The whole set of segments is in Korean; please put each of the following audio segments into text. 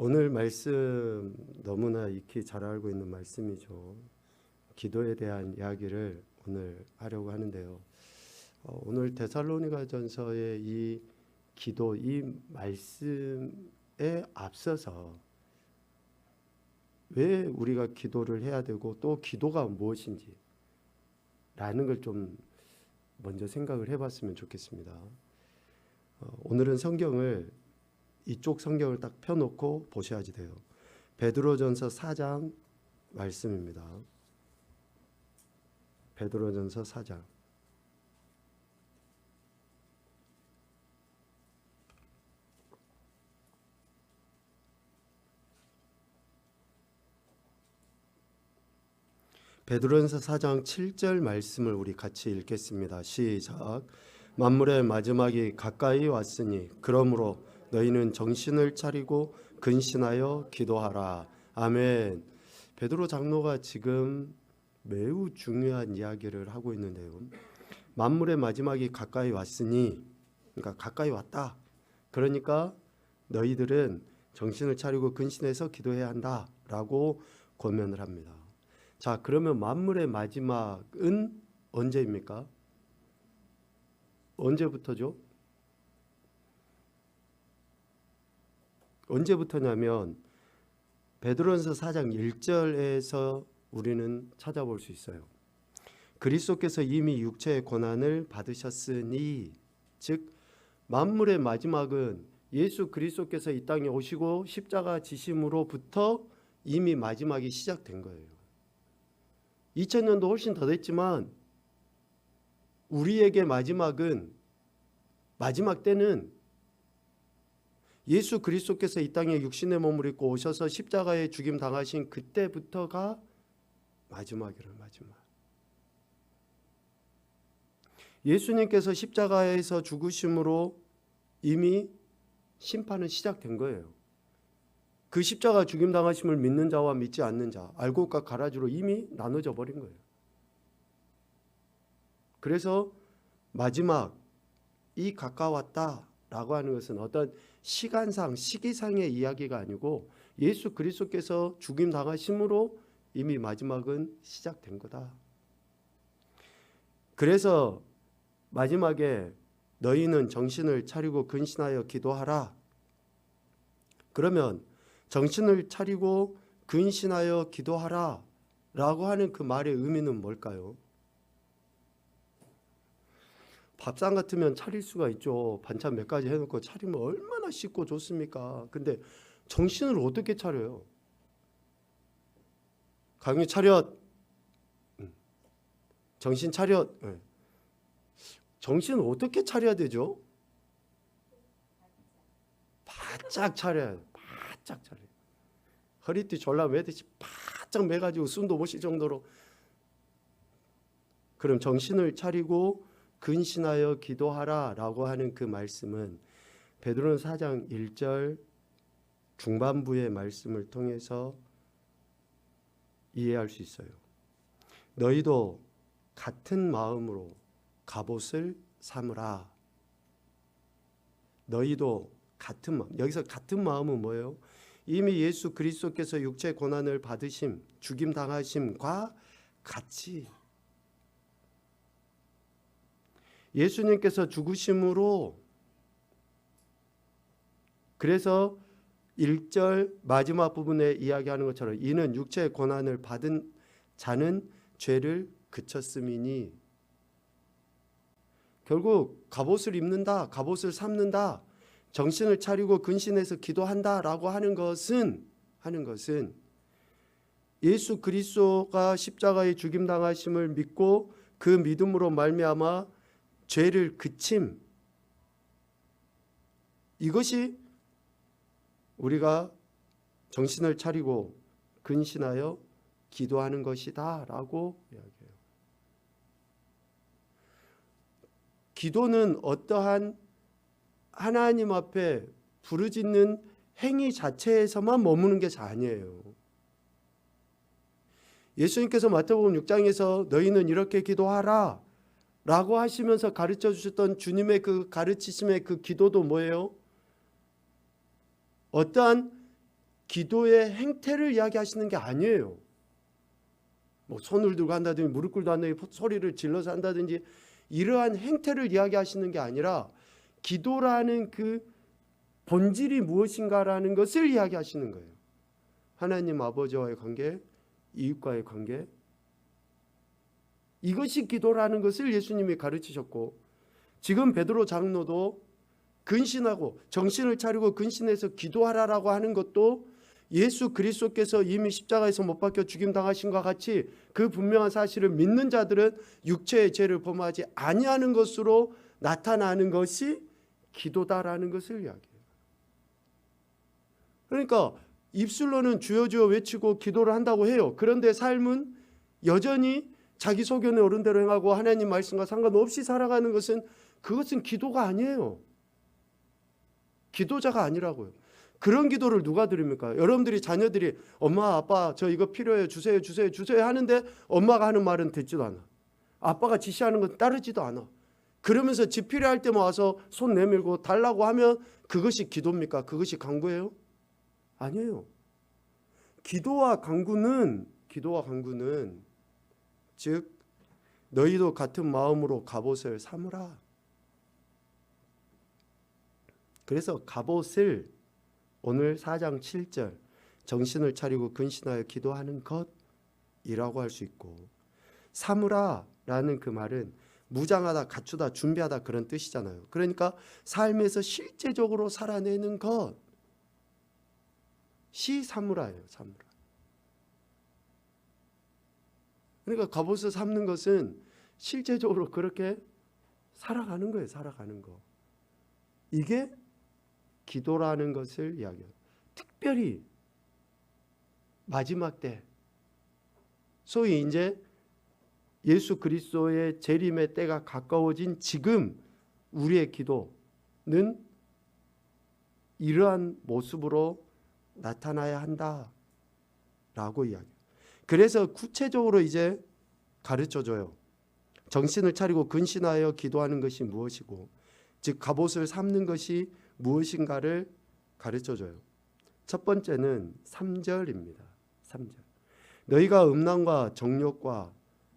오늘 말씀 너무나 익히 잘 알고 있는 말씀이죠. 기도에 대한 이야기를 오늘 하려고 하는데요. 오늘 데살로니가전서의 이 기도, 이 말씀에 앞서서 왜 우리가 기도를 해야 되고 또 기도가 무엇인지 라는 걸 좀 먼저 생각을 해봤으면 좋겠습니다. 오늘은 이쪽 성경을 딱 펴놓고 보셔야지 돼요. 베드로전서 4장 말씀입니다. 베드로전서 4장. 베드로전서 4장 7절 말씀을 우리 같이 읽겠습니다. 시작. 만물의 마지막이 가까이 왔으니 그러므로 너희는 정신을 차리고 근신하여 기도하라. 아멘. 베드로 장로가 지금 매우 중요한 이야기를 하고 있는데요. 만물의 마지막이 가까이 왔으니, 그러니까 가까이 왔다. 그러니까 너희들은 정신을 차리고 근신해서 기도해야 한다라고 권면을 합니다. 자, 그러면 만물의 마지막은 언제입니까? 언제부터죠? 언제부터냐면 베드로전서 4장 1절에서 우리는 찾아볼 수 있어요. 그리스도께서 이미 육체의 고난을 받으셨으니, 즉 만물의 마지막은 예수 그리스도께서 이 땅에 오시고 십자가 지심으로부터 이미 마지막이 시작된 거예요. 2000년도 훨씬 더 됐지만 우리에게 마지막 때는 예수 그리스도께서 이 땅에 육신의 몸을 입고 오셔서 십자가에 죽임 당하신 그때부터가 마지막이란 마지막. 예수님께서 십자가에서 죽으심으로 이미 심판은 시작된 거예요. 그 십자가 죽임 당하심을 믿는 자와 믿지 않는 자, 알곡과 가라지로 이미 나눠져 버린 거예요. 그래서 마지막이 가까웠다라고 하는 것은 어떤 시간상, 시기상의 이야기가 아니고 예수 그리스도께서 죽임 당하심으로 이미 마지막은 시작된 거다. 그래서 마지막에 너희는 정신을 차리고 근신하여 기도하라. 그러면 정신을 차리고 근신하여 기도하라 라고 하는 그 말의 의미는 뭘까요? 밥상 같으면 차릴 수가 있죠. 반찬 몇 가지 해놓고 차리면 얼마나 쉽고 좋습니까? 근데 정신을 어떻게 차려요? 강유 차렷. 정신 차렷. 정신을 어떻게 차려야 되죠? 바짝 차려야 돼요. 바짝 차려요. 허리띠 졸라 매듯이 바짝 매가지고 숨도 못 쉴 정도로. 그럼 정신을 차리고 근신하여 기도하라 라고 하는 그 말씀은 베드로는 4장 1절 중반부의 말씀을 통해서 이해할 수 있어요. 너희도 같은 마음으로 갑옷을 삼으라. 너희도 같은 마음. 여기서 같은 마음은 뭐예요? 이미 예수 그리스도께서 육체 고난을 받으심, 죽임 당하심과 같이 예수님께서 죽으심으로, 그래서 1절 마지막 부분에 이야기하는 것처럼 이는 육체의 고난을 받은 자는 죄를 그쳤음이니, 결국 갑옷을 입는다, 갑옷을 삼는다, 정신을 차리고 근신해서 기도한다라고 하는 것은 예수 그리스도가 십자가에 죽임 당하심을 믿고 그 믿음으로 말미암아 죄를 그침, 이것이 우리가 정신을 차리고 근신하여 기도하는 것이다 라고 이야기해요. 기도는 어떠한 하나님 앞에 부르짖는 행위 자체에서만 머무는 게 아니에요. 예수님께서 마태복음 6장에서 너희는 이렇게 기도하라 라고 하시면서 가르쳐 주셨던 주님의 그 가르치심의 그 기도도 뭐예요? 어떠한 기도의 행태를 이야기하시는 게 아니에요. 뭐 손을 들고 한다든지 무릎 꿇고 한다든지 소리를 질러서 한다든지 이러한 행태를 이야기하시는 게 아니라 기도라는 그 본질이 무엇인가라는 것을 이야기하시는 거예요. 하나님 아버지와의 관계, 이웃과의 관계, 이것이 기도라는 것을 예수님이 가르치셨고, 지금 베드로 장로도 근신하고 정신을 차리고 근신해서 기도하라라고 하는 것도 예수 그리스도께서 이미 십자가에서 못 박혀 죽임당하신 것과 같이 그 분명한 사실을 믿는 자들은 육체의 죄를 범하지 아니하는 것으로 나타나는 것이 기도다라는 것을 이야기해요. 그러니까 입술로는 주여 주여 외치고 기도를 한다고 해요. 그런데 삶은 여전히 자기 소견에 오른 대로 행하고 하나님 말씀과 상관없이 살아가는 것은, 그것은 기도가 아니에요. 기도자가 아니라고요. 그런 기도를 누가 드립니까? 여러분들이 자녀들이 엄마 아빠 저 이거 필요해요, 주세요 주세요 주세요 하는데 엄마가 하는 말은 듣지도 않아. 아빠가 지시하는 건 따르지도 않아. 그러면서 집 필요할 때만 와서 손 내밀고 달라고 하면 그것이 기도입니까? 그것이 간구예요? 아니에요. 기도와 간구는 즉 너희도 같은 마음으로 갑옷을 삼으라. 그래서 갑옷을 오늘 4장 7절 정신을 차리고 근신하여 기도하는 것이라고 할 수 있고, 삼으라 라는 그 말은 무장하다, 갖추다, 준비하다 그런 뜻이잖아요. 그러니까 삶에서 실제적으로 살아내는 것이 삼으라예요. 삼으라. 그러니까 갑옷을 삼는 것은 실제적으로 그렇게 살아가는 거예요. 살아가는 거. 이게 기도라는 것을 이야기해요. 특별히 마지막 때, 소위 이제 예수 그리스도의 재림의 때가 가까워진 지금 우리의 기도는 이러한 모습으로 나타나야 한다라고 이야기해요. 그래서 구체적으로 이제 가르쳐줘요. 정신을 차리고 근신하여 기도하는 것이 무엇이고, 즉 갑옷을 삼는 것이 무엇인가를 가르쳐줘요. 첫 번째는 3절입니다. 3절. 너희가 음란과 정욕과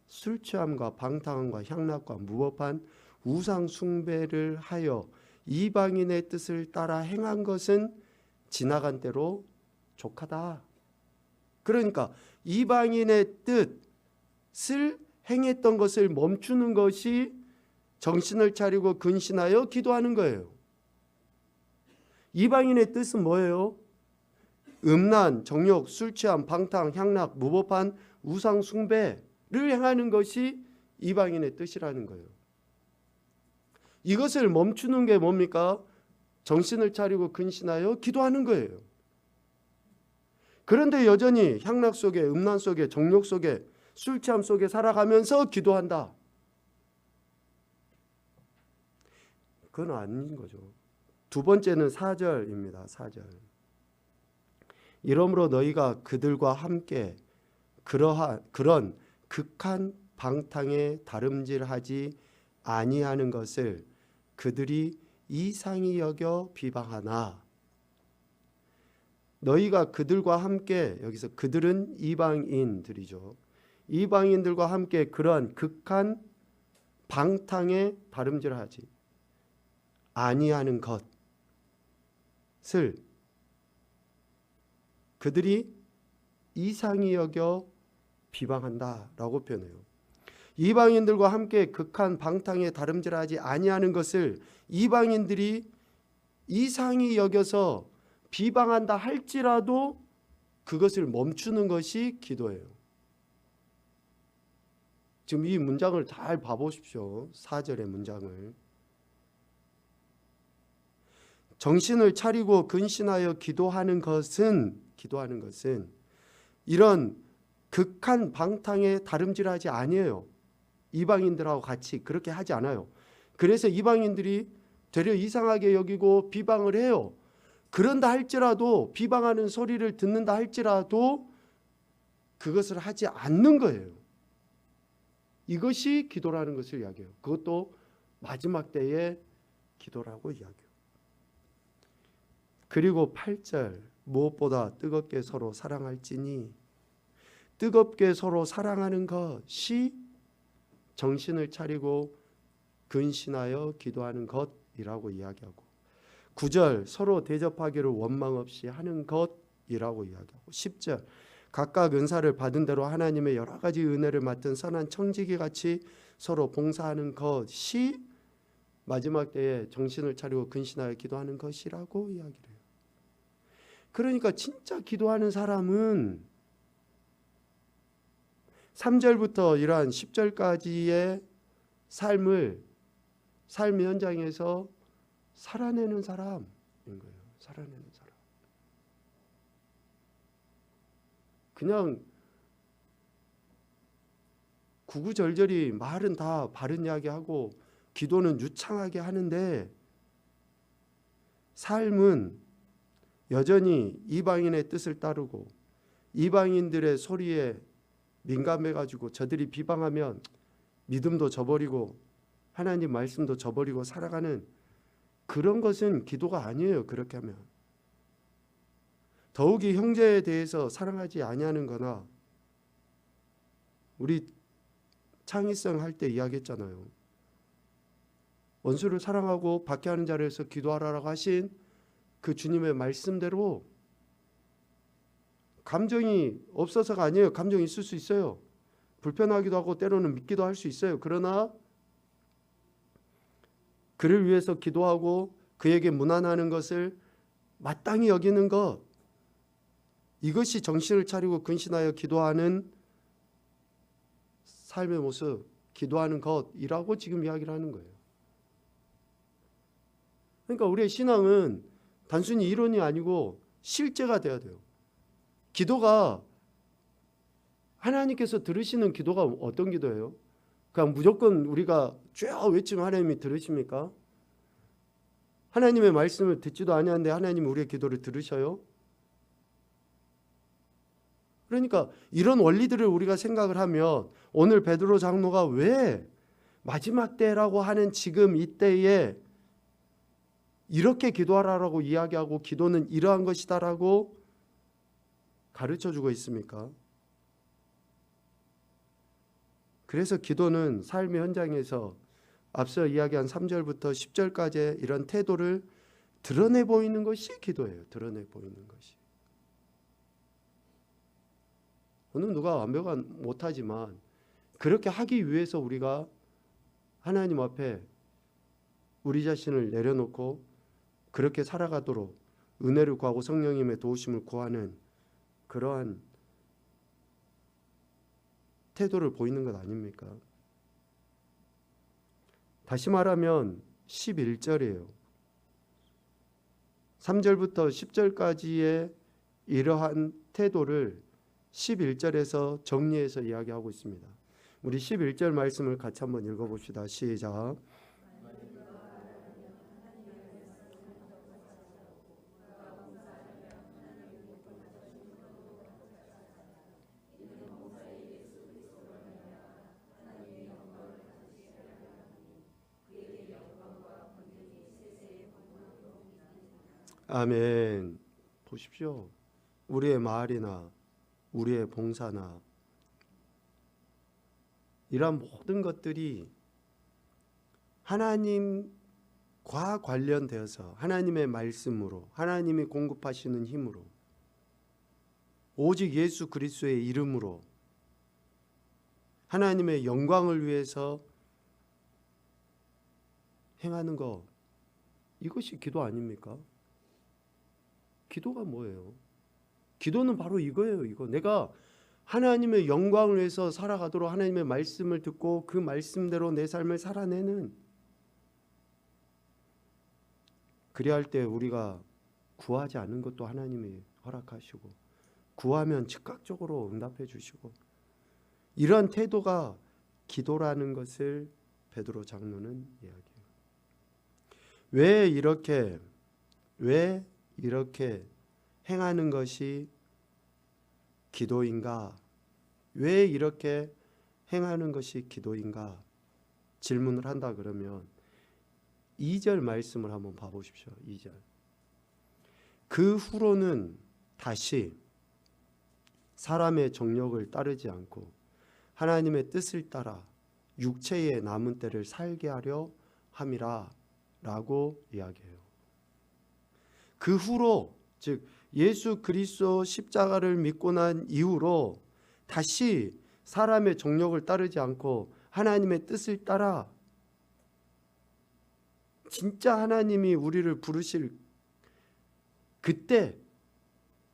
술 취함과 방탕함과 향락과 무법한 우상 숭배를 하여 이방인의 뜻을 따라 행한 것은 지나간 때로 족하다. 그러니까 이방인의 뜻을 행했던 것을 멈추는 것이 정신을 차리고 근신하여 기도하는 거예요. 이방인의 뜻은 뭐예요? 음란, 정욕, 술 취함, 방탕, 향락, 무법한 우상 숭배를 행하는 것이 이방인의 뜻이라는 거예요. 이것을 멈추는 게 뭡니까? 정신을 차리고 근신하여 기도하는 거예요. 그런데 여전히 향락 속에, 음란 속에, 정욕 속에, 술 취함 속에 살아가면서 기도한다. 그건 아닌 거죠. 두 번째는 4절입니다. 4절. 이러므로 너희가 그들과 함께 그런 극한 방탕에 다름질하지 아니하는 것을 그들이 이상히 여겨 비방하나. 너희가 그들과 함께, 여기서 그들은 이방인들이죠. 이방인들과 함께 그러한 극한 방탕에 다름질하지 아니하는 것을 그들이 이상히 여겨 비방한다라고 표현해요. 이방인들과 함께 극한 방탕에 다름질하지 아니하는 것을 이방인들이 이상히 여겨서 비방한다 할지라도 그것을 멈추는 것이 기도예요. 지금 이 문장을 잘 봐보십시오. 4절의 문장을. 정신을 차리고 근신하여 기도하는 것은 이런 극한 방탕에 다름질하지 아니에요. 이방인들하고 같이 그렇게 하지 않아요. 그래서 이방인들이 되려 이상하게 여기고 비방을 해요. 그런다 할지라도, 비방하는 소리를 듣는다 할지라도 그것을 하지 않는 거예요. 이것이 기도라는 것을 이야기해요. 그것도 마지막 때의 기도라고 이야기해요. 그리고 8절 무엇보다 뜨겁게 서로 사랑할지니 뜨겁게 서로 사랑하는 것이 정신을 차리고 근신하여 기도하는 것이라고 이야기하고 9절 서로 대접하기를 원망 없이 하는 것이라고 이야기하고 10절 각각 은사를 받은 대로 하나님의 여러 가지 은혜를 맡은 선한 청지기 같이 서로 봉사하는 것이 마지막 때에 정신을 차리고 근신하여 기도하는 것이라고 이야기를 해요. 그러니까 진짜 기도하는 사람은 3절부터 이러한 10절까지의 삶 현장에서 살아내는 사람인 거예요. 살아내는 사람. 그냥 구구절절히 말은 다 바른 이야기하고 기도는 유창하게 하는데 삶은 여전히 이방인의 뜻을 따르고 이방인들의 소리에 민감해가지고 저들이 비방하면 믿음도 저버리고 하나님 말씀도 저버리고 살아가는 그런 것은 기도가 아니에요. 그렇게 하면 더욱이 형제에 대해서 사랑하지 아니하는 거나 우리 창의성 할 때 이야기했잖아요. 원수를 사랑하고 박해하는 자리에서 기도하라고 하신 그 주님의 말씀대로 감정이 없어서가 아니에요. 감정이 있을 수 있어요. 불편하기도 하고 때로는 믿기도 할 수 있어요. 그러나 그를 위해서 기도하고 그에게 무난하는 것을 마땅히 여기는 것, 이것이 정신을 차리고 근신하여 기도하는 삶의 모습, 기도하는 것이라고 지금 이야기를 하는 거예요. 그러니까 우리의 신앙은 단순히 이론이 아니고 실제가 돼야 돼요. 기도가 하나님께서 들으시는 기도가 어떤 기도예요? 그냥 무조건 우리가 쭉 외치면 하나님이 들으십니까? 하나님의 말씀을 듣지도 아니하는데 하나님이 우리의 기도를 들으셔요? 그러니까 이런 원리들을 우리가 생각을 하면 오늘 베드로 장로가 왜 마지막 때라고 하는 지금 이때에 이렇게 기도하라고 이야기하고 기도는 이러한 것이다라고 가르쳐주고 있습니까? 그래서 기도는 삶의 현장에서 앞서 이야기한 3절부터 10절까지의 이런 태도를 드러내 보이는 것이 기도예요. 드러내 보이는 것이. 어느 누가 완벽한 못하지만 그렇게 하기 위해서 우리가 하나님 앞에 우리 자신을 내려놓고 그렇게 살아가도록 은혜를 구하고 성령님의 도우심을 구하는 그러한 태도를 보이는 것 아닙니까? 다시 말하면 11절이에요. 3절부터 10절까지의 이러한 태도를 11절에서 정리해서 이야기하고 있습니다. 우리 11절 말씀을 같이 한번 읽어봅시다. 시작. 아멘. 보십시오. 우리의 말이나 우리의 봉사나 이러한 모든 것들이 하나님과 관련되어서 하나님의 말씀으로 하나님이 공급하시는 힘으로 오직 예수 그리스도의 이름으로 하나님의 영광을 위해서 행하는 것, 이것이 기도 아닙니까? 기도가 뭐예요? 기도는 바로 이거예요. 이거 내가 하나님의 영광을 위해서 살아가도록 하나님의 말씀을 듣고 그 말씀대로 내 삶을 살아내는, 그래야 할 때 우리가 구하지 않은 것도 하나님이 허락하시고 구하면 즉각적으로 응답해 주시고, 이런 태도가 기도라는 것을 베드로 장로는 이야기해요. 왜 이렇게 행하는 것이 기도인가? 왜 이렇게 행하는 것이 기도인가? 질문을 한다 그러면 2절 말씀을 한번 봐보십시오. 2절. 그 후로는 다시 사람의 정욕을 따르지 않고 하나님의 뜻을 따라 육체의 남은 때를 살게 하려 함이라 라고 이야기해요. 그 후로, 즉 예수 그리스도 십자가를 믿고 난 이후로 다시 사람의 정욕을 따르지 않고 하나님의 뜻을 따라 진짜 하나님이 우리를 부르실 그때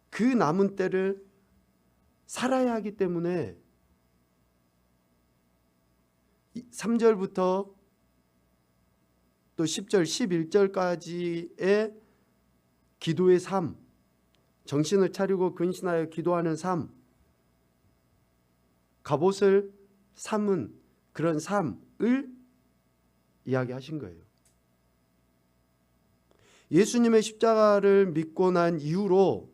그 남은 때를 살아야 하기 때문에 3절부터 또 10절, 11절까지의 기도의 삶, 정신을 차리고 근신하여 기도하는 삶, 갑옷을 삼은 그런 삶을 이야기하신 거예요. 예수님의 십자가를 믿고 난 이후로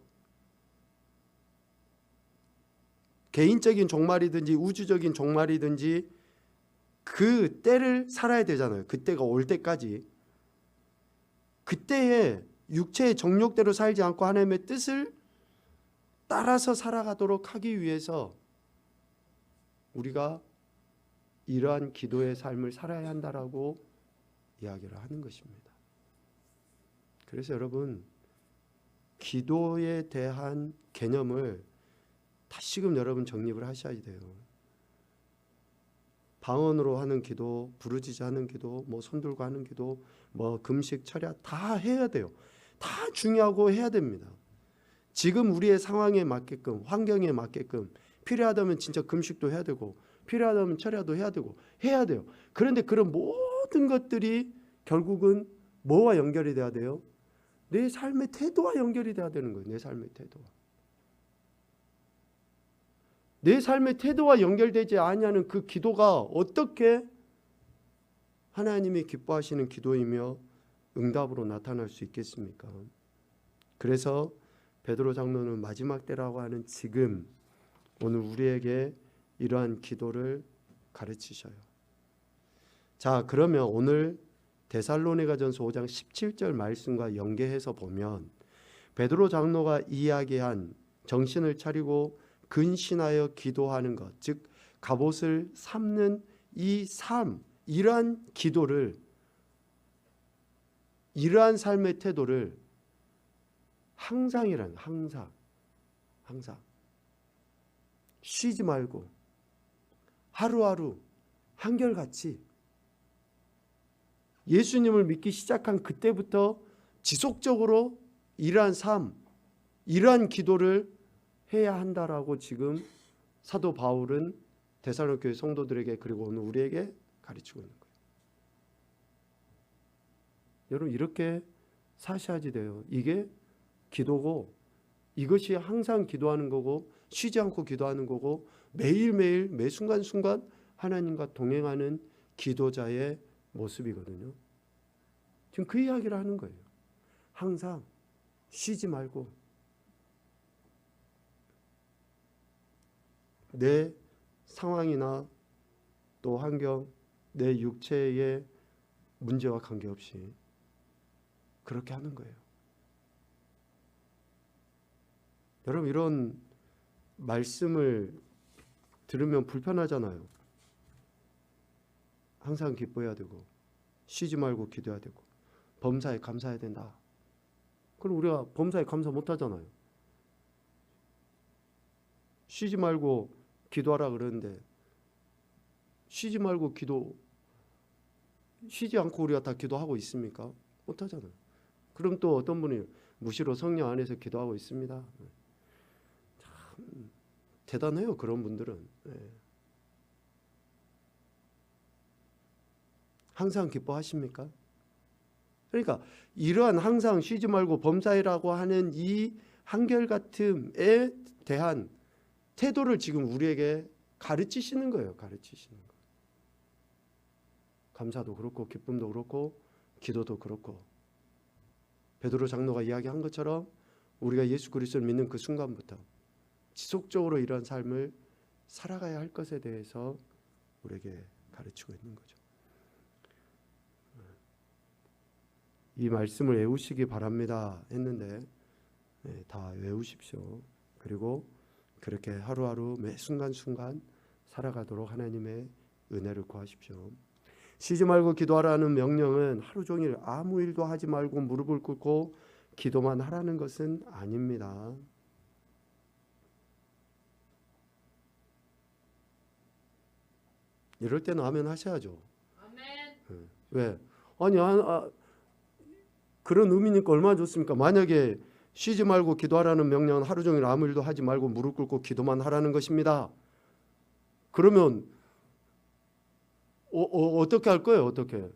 개인적인 종말이든지 우주적인 종말이든지 그 때를 살아야 되잖아요. 그때가 올 때까지. 그때에 육체의 정욕대로 살지 않고 하나님의 뜻을 따라서 살아가도록 하기 위해서 우리가 이러한 기도의 삶을 살아야 한다라고 이야기를 하는 것입니다. 그래서 여러분, 기도에 대한 개념을 다시금 여러분 정립을 하셔야 돼요. 방언으로 하는 기도, 부르짖어 하는 기도, 뭐 손들고 하는 기도, 뭐 금식, 철야 다 해야 돼요. 다 중요하고 해야 됩니다. 지금 우리의 상황에 맞게끔, 환경에 맞게끔 필요하다면 진짜 금식도 해야 되고 필요하다면 철야도 해야 되고 해야 돼요. 그런데 그런 모든 것들이 결국은 뭐와 연결이 돼야 돼요? 내 삶의 태도와 연결이 돼야 되는 거예요. 내 삶의 태도와. 내 삶의 태도와 연결되지 아니하는 그 기도가 어떻게 하나님이 기뻐하시는 기도이며 응답으로 나타날 수 있겠습니까? 그래서 베드로 장로는 마지막 때라고 하는 지금 오늘 우리에게 이러한 기도를 가르치셔요. 자, 그러면 오늘 데살로니가전서 5장 17절 말씀과 연계해서 보면 베드로 장로가 이야기한 정신을 차리고 근신하여 기도하는 것, 즉 갑옷을 삼는 이 삶, 이러한 기도를, 이러한 삶의 태도를 항상 쉬지 말고 하루하루 한결같이 예수님을 믿기 시작한 그때부터 지속적으로 이러한 삶, 이러한 기도를 해야 한다라고 지금 사도 바울은 데살로니가 교회 성도들에게 그리고 오늘 우리에게 가르치고 있는 거예요. 여러분, 이렇게 사셔야지 돼요. 이게 기도고, 이것이 항상 기도하는 거고, 쉬지 않고 기도하는 거고, 매일매일 매 순간순간 하나님과 동행하는 기도자의 모습이거든요. 지금 그 이야기를 하는 거예요. 항상 쉬지 말고 내 상황이나 또 환경, 내 육체의 문제와 관계없이 그렇게 하는 거예요. 여러분, 이런 말씀을 들으면 불편하잖아요. 항상 기뻐해야 되고 쉬지 말고 기도해야 되고 범사에 감사해야 된다. 그럼 우리가 범사에 감사 못하잖아요. 쉬지 말고 기도하라 그러는데 쉬지 않고 우리가 다 기도하고 있습니까? 못하잖아요. 그럼 또 어떤 분이 무시로 성령 안에서 기도하고 있습니다. 참 대단해요. 그런 분들은. 항상 기뻐하십니까? 그러니까 이러한 항상 쉬지 말고 범사이라고 하는 이 한결같음에 대한 태도를 지금 우리에게 가르치시는 거예요. 가르치시는 거. 감사도 그렇고 기쁨도 그렇고 기도도 그렇고 베드로 장로가 이야기한 것처럼 우리가 예수 그리스도를 믿는 그 순간부터 지속적으로 이런 삶을 살아가야 할 것에 대해서 우리에게 가르치고 있는 거죠. 이 말씀을 외우시기 바랍니다 했는데 다 외우십시오. 그리고 그렇게 하루하루 매 순간순간 살아가도록 하나님의 은혜를 구하십시오. 쉬지 말고 기도하라는 명령은 하루 종일 아무 일도 하지 말고 무릎을 꿇고 기도만 하라는 것은 아닙니다. 이럴 때는 아멘 하셔야죠. 아멘. 왜? 아니 그런 의미니까 얼마나 좋습니까? 만약에 쉬지 말고 기도하라는 명령은 하루 종일 아무 일도 하지 말고 무릎 꿇고 기도만 하라는 것입니다. 그러면 어떻게 할 거예요? 어떻게?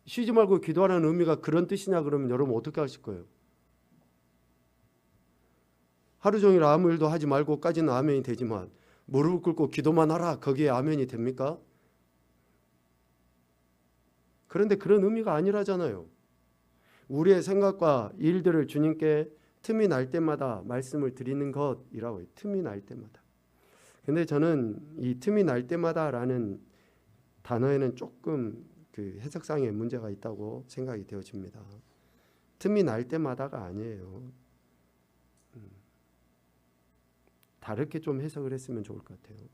쉬지 말고 기도하라는 의미가 그런 뜻이냐 그러면 여러분 어떻게 하실 거예요? 하루 종일 아무 일도 하지 말고까지는 아멘이 되지만 무릎 꿇고 기도만 하라 거기에 아멘이 됩니까? 그런데 그런 의미가 아니라잖아요. 우리의 생각과 일들을 주님께 틈이 날 때마다 말씀을 드리는 것이라고요. 틈이 날 때마다. 근데 저는 이 틈이 날 때마다라는 단어에는 조금 그 해석상의 문제가 있다고 생각이 되어집니다. 틈이 날 때마다가 아니에요. 다르게 좀 해석을 했으면 좋을 것 같아요.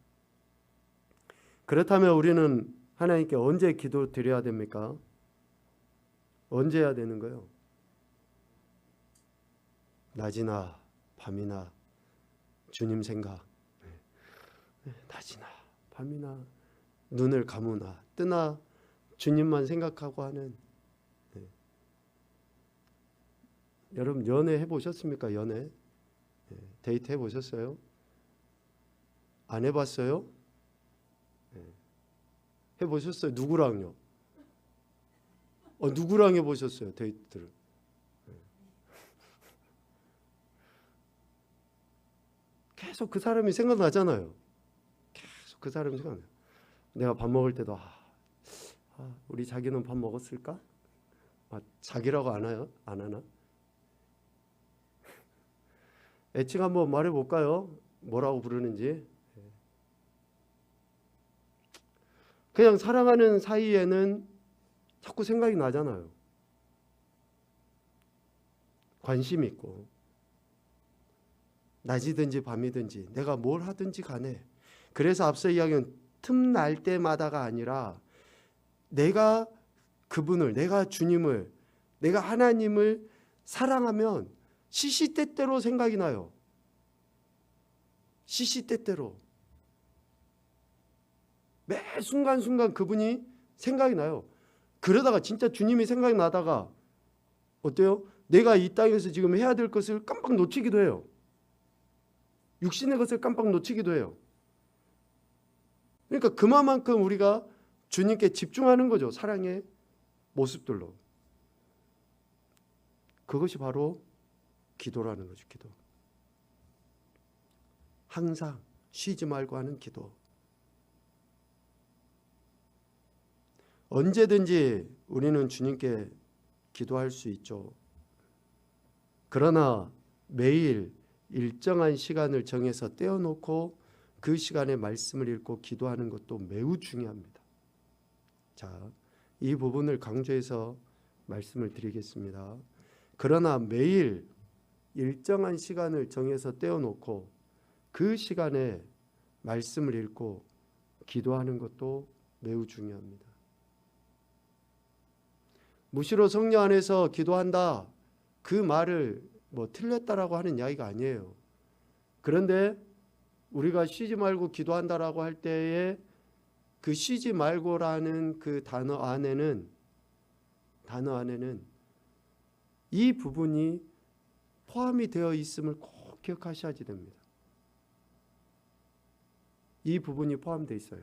그렇다면 우리는 하나님께 언제 기도 드려야 됩니까? 언제 해야 되는 거예요? 낮이나 밤이나 주님 생각. 낮이나 밤이나 눈을 감으나 뜨나 주님만 생각하고 하는. 여러분 연애 해보셨습니까? 연애 데이트 해보셨어요? 안 해봤어요? 해보셨어요? 누구랑요? 누구랑 해보셨어요? 데이트를? 계속 그 사람이 생각나잖아요. 계속 그 사람이 생각나요. 내가 밥 먹을 때도 우리 자기는 밥 먹었을까? 자기라고 안 해요? 안 하나? 애칭 한번 말해볼까요? 뭐라고 부르는지. 그냥 사랑하는 사이에는 자꾸 생각이 나잖아요. 관심 있고 낮이든지 밤이든지 내가 뭘 하든지 간에. 그래서 앞서 이야기한 틈날 때마다가 아니라 내가 그분을, 내가 주님을, 내가 하나님을 사랑하면 시시때때로 생각이 나요. 시시때때로 매 순간순간 그분이 생각이 나요. 그러다가 진짜 주님이 생각이 나다가 어때요? 내가 이 땅에서 지금 해야 될 것을 깜빡 놓치기도 해요. 육신의 것을 깜빡 놓치기도 해요. 그러니까 그만큼 우리가 주님께 집중하는 거죠. 사랑의 모습들로. 그것이 바로 기도라는 거죠. 기도. 항상 쉬지 말고 하는 기도. 언제든지 우리는 주님께 기도할 수 있죠. 그러나 매일 일정한 시간을 정해서 떼어놓고 그 시간에 말씀을 읽고 기도하는 것도 매우 중요합니다. 자, 이 부분을 강조해서 말씀을 드리겠습니다. 그러나 매일 일정한 시간을 정해서 떼어놓고 그 시간에 말씀을 읽고 기도하는 것도 매우 중요합니다. 무시로 성령 안에서 기도한다. 그 말을 틀렸다라고 하는 이야기가 아니에요. 그런데 우리가 쉬지 말고 기도한다라고 할 때에 그 쉬지 말고라는 그 단어 안에는 이 부분이 포함이 되어 있음을 꼭 기억하셔야지 됩니다. 이 부분이 포함되어 있어요.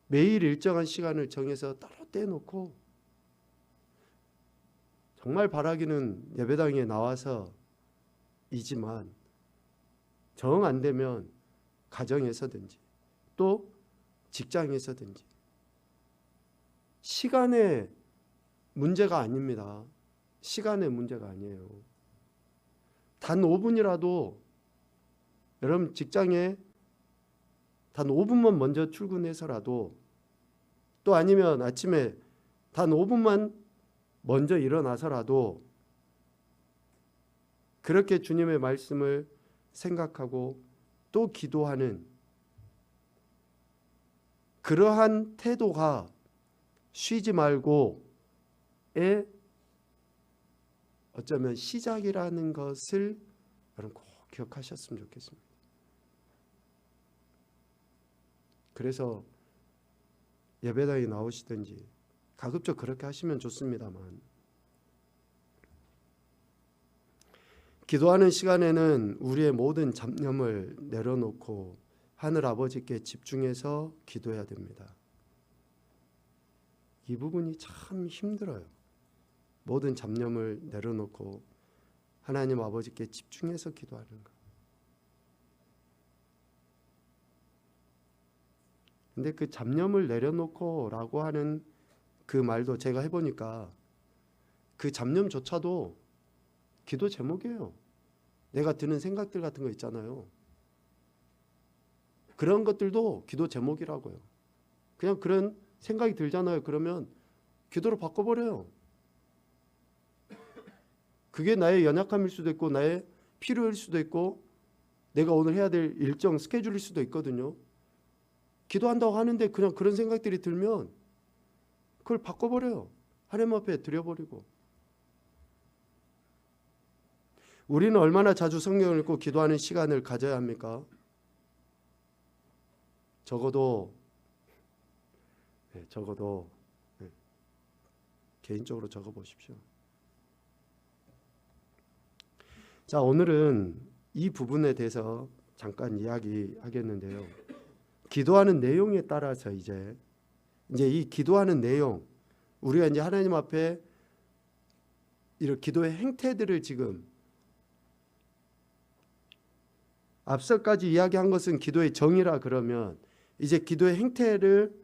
매일 일정한 시간을 정해서 따로 떼놓고 정말 바라기는 예배당에 나와서이지만 정 안 되면 가정에서든지 또 직장에서든지 시간의 문제가 아닙니다. 시간의 문제가 아니에요. 단 5분이라도 여러분 직장에 단 5분만 먼저 출근해서라도 또 아니면 아침에 단 5분만 먼저 일어나서라도 그렇게 주님의 말씀을 생각하고 또 기도하는 그러한 태도가 쉬지 말고의 어쩌면 시작이라는 것을 여러분 꼭 기억하셨으면 좋겠습니다. 그래서 예배당에 나오시든지 가급적 그렇게 하시면 좋습니다만, 기도하는 시간에는 우리의 모든 잡념을 내려놓고 하늘 아버지께 집중해서 기도해야 됩니다. 이 부분이 참 힘들어요. 모든 잡념을 내려놓고 하나님 아버지께 집중해서 기도하는 것. 근데 그 잡념을 내려놓고 라고 하는 그 말도 제가 해보니까 그 잡념조차도 기도 제목이에요. 내가 드는 생각들 같은 거 있잖아요. 그런 것들도 기도 제목이라고요. 그냥 그런 생각이 들잖아요. 그러면 기도로 바꿔버려요. 그게 나의 연약함일 수도 있고 나의 필요일 수도 있고 내가 오늘 해야 될 일정 스케줄일 수도 있거든요. 기도한다고 하는데 그냥 그런 생각들이 들면 그걸 바꿔버려요. 하나님 앞에 드려버리고. 우리는 얼마나 자주 성경을 읽고 기도하는 시간을 가져야 합니까? 적어도 개인적으로 적어보십시오. 자, 오늘은 이 부분에 대해서 잠깐 이야기하겠는데요. 기도하는 내용에 따라서 이제 이 기도하는 내용, 우리가 이제 하나님 앞에 이런 기도의 행태들을 지금 앞서까지 이야기한 것은 기도의 정의라 그러면 이제 기도의 행태를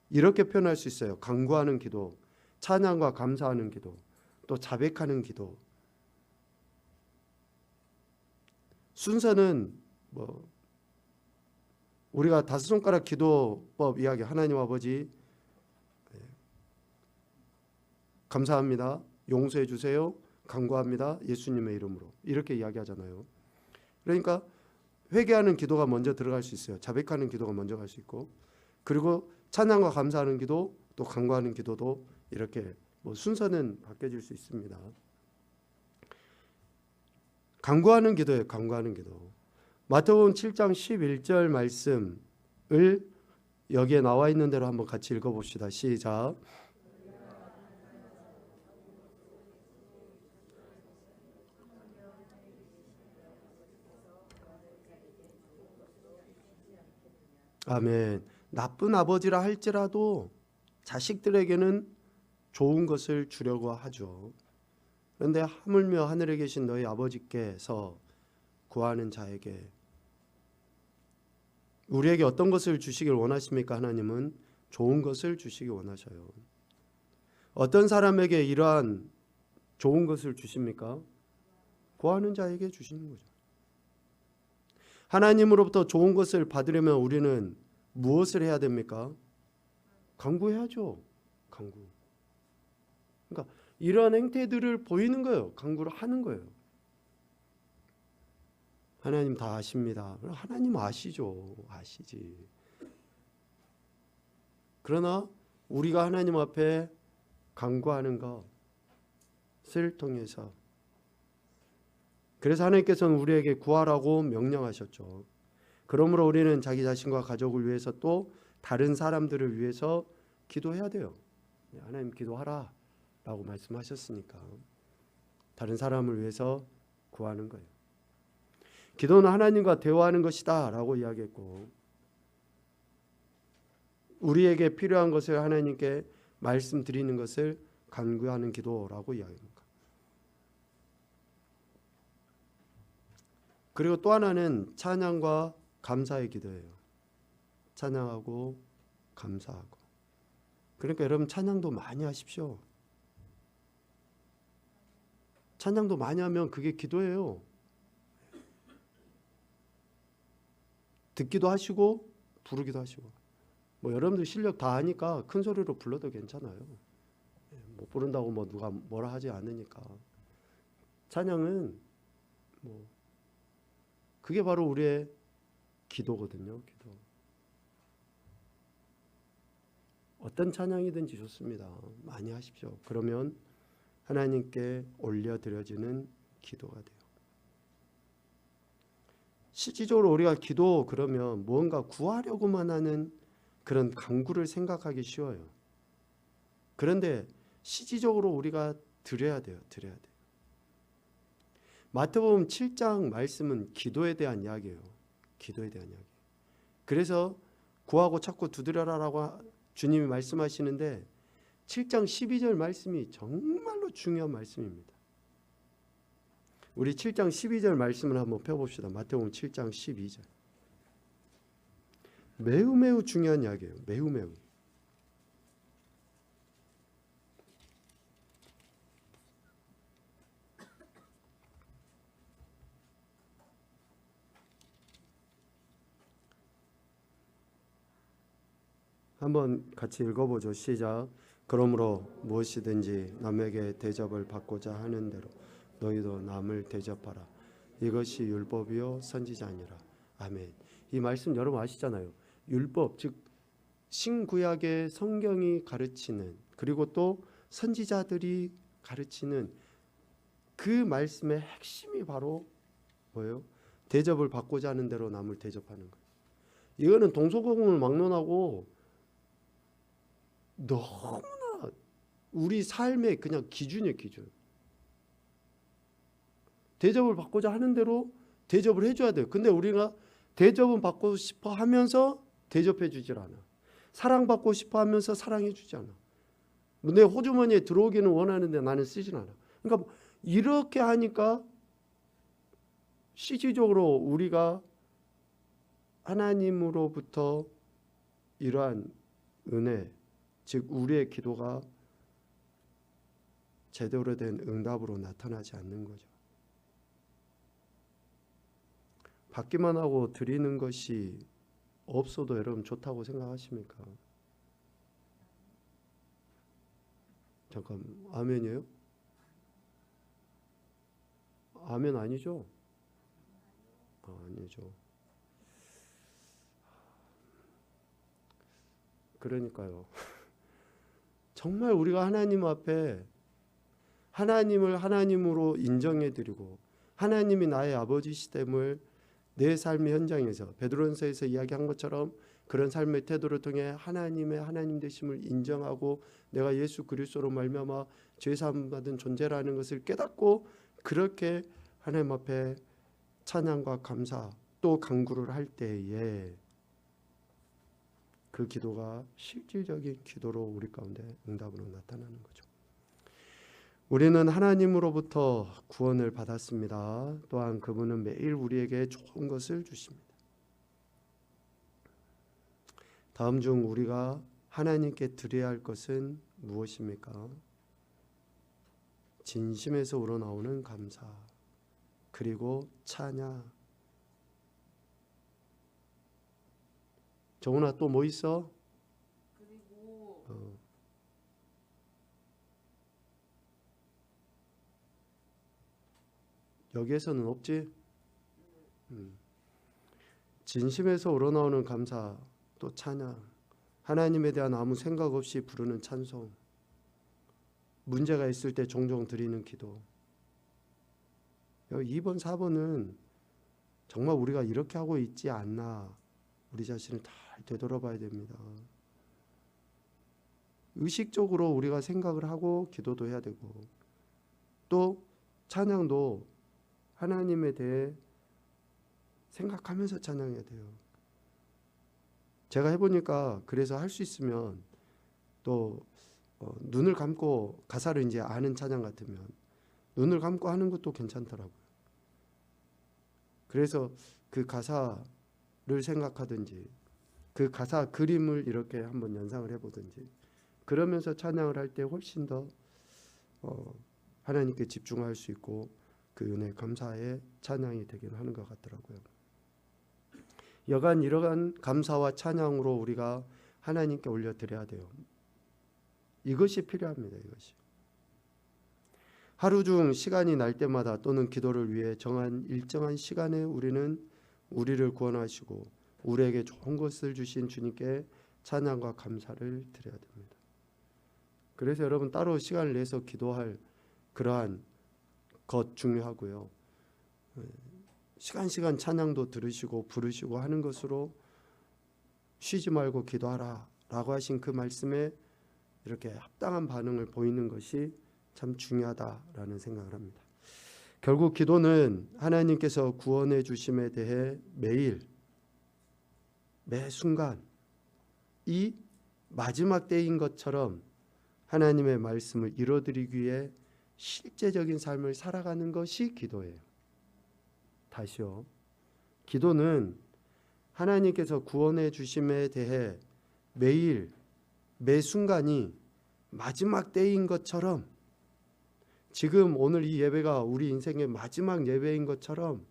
이렇게 표현할 수 있어요. 간구하는 기도, 찬양과 감사하는 기도, 또 자백하는 기도. 순서는 우리가 다섯 손가락 기도법 이야기, 하나님 아버지 감사합니다, 용서해 주세요, 간구합니다, 예수님의 이름으로, 이렇게 이야기하잖아요. 그러니까 회개하는 기도가 먼저 들어갈 수 있어요. 자백하는 기도가 먼저 갈 수 있고, 그리고 찬양과 감사하는 기도, 또 간구하는 기도도 이렇게 순서는 바뀌어질 수 있습니다. 간구하는 기도예요. 간구하는 기도. 마태복음 7장 11절 말씀을 여기에 나와 있는 대로 한번 같이 읽어봅시다. 시작. 아멘. 나쁜 아버지라 할지라도 자식들에게는 좋은 것을 주려고 하죠. 그런데 하물며 하늘에 계신 너희 아버지께서 구하는 자에게 우리에게 어떤 것을 주시길 원하십니까? 하나님은 좋은 것을 주시기 원하셔요. 어떤 사람에게 이러한 좋은 것을 주십니까? 구하는 자에게 주시는 거죠. 하나님으로부터 좋은 것을 받으려면 우리는 무엇을 해야 됩니까? 간구해야죠. 간구. 그러니까 이러한 행태들을 보이는 거예요. 간구를 하는 거예요. 하나님 다 아십니다. 하나님 아시죠. 아시지. 그러나 우리가 하나님 앞에 간구하는 것을 통해서, 그래서 하나님께서는 우리에게 구하라고 명령하셨죠. 그러므로 우리는 자기 자신과 가족을 위해서 또 다른 사람들을 위해서 기도해야 돼요. 하나님 기도하라 라고 말씀하셨으니까 다른 사람을 위해서 구하는 거예요. 기도는 하나님과 대화하는 것이다 라고 이야기했고, 우리에게 필요한 것을 하나님께 말씀드리는 것을 간구하는 기도라고 이야기합니다. 그리고 또 하나는 찬양과 감사의 기도예요. 찬양하고 감사하고. 그러니까 여러분 찬양도 많이 하십시오. 찬양도 많이 하면 그게 기도예요. 듣기도 하시고 부르기도 하시고. 여러분들 실력 다 하니까 큰 소리로 불러도 괜찮아요. 못 부른다고 누가 뭐라 하지 않으니까. 찬양은 그게 바로 우리의 기도거든요. 기도. 어떤 찬양이든지 좋습니다. 많이 하십시오. 그러면 하나님께 올려드려지는 기도가 돼요. 실질적으로 우리가 기도 그러면 무언가 구하려고만 하는 그런 강구를 생각하기 쉬워요. 그런데 실질적으로 우리가 드려야 돼요. 드려야 돼요. 마태복음 7장 말씀은 기도에 대한 이야기예요. 기도에 대한 이야기. 그래서 구하고 찾고 두드려라라고 주님이 말씀하시는데 7장 12절 말씀이 정말로 중요한 말씀입니다. 우리 7장 12절 말씀을 한번 펴봅시다. 마태복음 7장 12절. 매우 중요한 이야기예요. 매우. 한번 같이 읽어보죠. 시작. 그러므로 무엇이든지 남에게 대접을 받고자 하는 대로 너희도 남을 대접하라. 이것이 율법이요 선지자니라. 아멘. 이 말씀 여러분 아시잖아요. 율법 즉 신구약의 성경이 가르치는 그리고 또 선지자들이 가르치는 그 말씀의 핵심이 바로 뭐예요? 대접을 받고자 하는 대로 남을 대접하는 거예요. 이거는 동서고금을 막론하고 너무나 우리 삶의 그냥 기준이에요. 기준. 대접을 받고자 하는 대로 대접을 해줘야 돼요. 근데 우리가 대접은 받고 싶어 하면서 대접해 주질 않아. 사랑받고 싶어 하면서 사랑해 주지 않아. 내 호주머니에 들어오기는 원하는데 나는 쓰진 않아. 그러니까 이렇게 하니까 실질적으로 우리가 하나님으로부터 이러한 은혜, 즉 우리의 기도가 제대로 된 응답으로 나타나지 않는 거죠. 받기만 하고 드리는 것이 없어도 여러분 좋다고 생각하십니까? 잠깐, 아멘이에요? 아멘 아니죠? 아니죠. 그러니까요. 정말 우리가 하나님 앞에 하나님을 하나님으로 인정해드리고 하나님이 나의 아버지시됨을 내 삶의 현장에서 베드로전서에서 이야기한 것처럼 그런 삶의 태도를 통해 하나님의 하나님 되심을 인정하고 내가 예수 그리스도로 말미암아 죄 사함 받은 존재라는 것을 깨닫고 그렇게 하나님 앞에 찬양과 감사 또 간구를 할 때에 그 기도가 실질적인 기도로 우리 가운데 응답으로 나타나는 거죠. 우리는 하나님으로부터 구원을 받았습니다. 또한 그분은 매일 우리에게 좋은 것을 주십니다. 다음 중 우리가 하나님께 드려야 할 것은 무엇입니까? 진심에서 우러나오는 감사 그리고 찬양. 정훈아 또 뭐 있어? 그리고 여기에서는 없지? 진심에서 우러나오는 감사 또 찬양, 하나님에 대한 아무 생각 없이 부르는 찬송, 문제가 있을 때 종종 드리는 기도. 2번 4번은 정말 우리가 이렇게 하고 있지 않나 우리 자신을 잘 되돌아봐야 됩니다. 의식적으로 우리가 생각을 하고 기도도 해야 되고 또 찬양도 하나님에 대해 생각하면서 찬양해야 돼요. 제가 해보니까 그래서 할 수 있으면 또 눈을 감고 가사를 이제 아는 찬양 같으면 눈을 감고 하는 것도 괜찮더라고요. 그래서 그 가사를 생각하든지 그 가사 그림을 이렇게 한번 연상을 해보든지 그러면서 찬양을 할 때 훨씬 더 하나님께 집중할 수 있고 그 은혜 감사의 찬양이 되긴 하는 것 같더라고요. 여간 이러한 감사와 찬양으로 우리가 하나님께 올려드려야 돼요. 이것이 필요합니다. 이것이 하루 중 시간이 날 때마다 또는 기도를 위해 정한 일정한 시간에 우리는 우리를 구원하시고 우리에게 좋은 것을 주신 주님께 찬양과 감사를 드려야 됩니다. 그래서 여러분 따로 시간을 내서 기도할 그러한 것 중요하고요. 시간 찬양도 들으시고 부르시고 하는 것으로 쉬지 말고 기도하라 라고 하신 그 말씀에 이렇게 합당한 반응을 보이는 것이 참 중요하다라는 생각을 합니다. 결국 기도는 하나님께서 구원해 주심에 대해 매일 매 순간 이 마지막 때인 것처럼 하나님의 말씀을 이루어드리기 위해 실제적인 삶을 살아가는 것이 기도예요. 다시요. 기도는 하나님께서 구원해 주심에 대해 매일 매 순간이 마지막 때인 것처럼 지금 오늘 이 예배가 우리 인생의 마지막 예배인 것처럼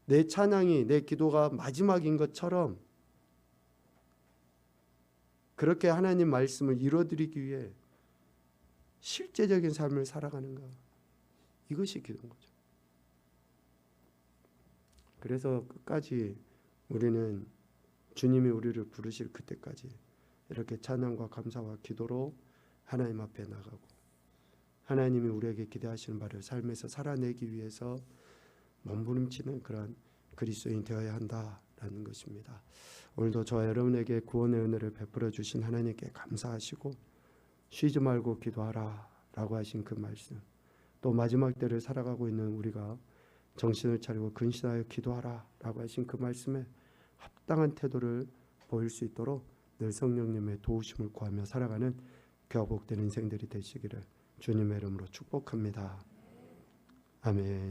내 찬양이 내 기도가 마지막인 것처럼 그렇게 하나님 말씀을 이루어드리기 위해 실제적인 삶을 살아가는가 이것이 기도인 거죠. 그래서 끝까지 우리는 주님이 우리를 부르실 그때까지 이렇게 찬양과 감사와 기도로 하나님 앞에 나가고 하나님이 우리에게 기대하시는 바를 삶에서 살아내기 위해서 몸부림치는 그런 그리스도인 되어야 한다라는 것입니다. 오늘도 저와 여러분에게 구원의 은혜를 베풀어 주신 하나님께 감사하시고 쉬지 말고 기도하라 라고 하신 그 말씀, 또 마지막 때를 살아가고 있는 우리가 정신을 차리고 근신하여 기도하라 라고 하신 그 말씀에 합당한 태도를 보일 수 있도록 늘 성령님의 도우심을 구하며 살아가는 교복된 인생들이 되시기를 주님의 이름으로 축복합니다. 아멘.